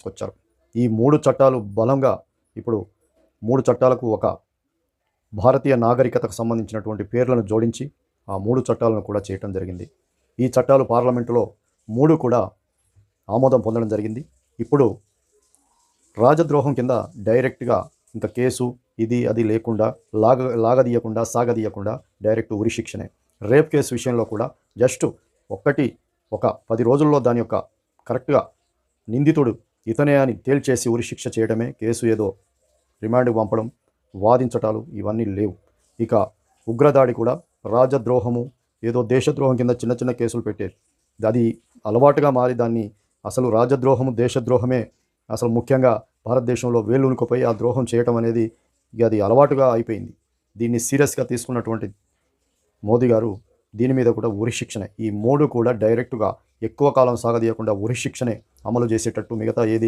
తీసుకొచ్చారు. ఈ 3 చట్టాలు బలంగా ఇప్పుడు 3 చట్టాలకు ఒక భారతీయ నాగరికతకు సంబంధించినటువంటి పేర్లను జోడించి ఆ 3 చట్టాలను కూడా చేయటం జరిగింది. ఈ చట్టాలు పార్లమెంటులో 3 కూడా ఆమోదం పొందడం జరిగింది. ఇప్పుడు రాజద్రోహం కింద డైరెక్ట్గా ఇంత కేసు ఇది అది లేకుండా లాగదీయకుండా సాగదీయకుండా డైరెక్ట్ ఉరి శిక్షనే. రేప్ కేసు విషయంలో కూడా జస్ట్ ఒక 10 రోజుల్లో దాని యొక్క కరెక్ట్గా నిందితుడు ఇతనే అని తేల్చేసి ఉరి శిక్ష చేయడమే. కేసు ఏదో రిమాండ్కి పంపడం, వాదించటాలు ఇవన్నీ లేవు. ఇక ఉగ్రదాడి కూడా రాజద్రోహము ఏదో దేశద్రోహం కింద చిన్న చిన్న కేసులు పెట్టేది. అది అలవాటుగా మారి దాన్ని అసలు రాజద్రోహము దేశద్రోహమే అసలు ముఖ్యంగా భారతదేశంలో వేళ్ళూనుకుపోయి ఆ ద్రోహం చేయటం అనేది ఇక అది అలవాటుగా అయిపోయింది. దీన్ని సీరియస్గా తీసుకున్నటువంటి మోదీ గారు దీని మీద కూడా ఉరి శిక్షనే. ఈ 3 కూడా డైరెక్ట్గా ఎక్కువ కాలం సాగదీయకుండా ఉరి శిక్షనే అమలు చేసేటట్టు మిగతా ఏది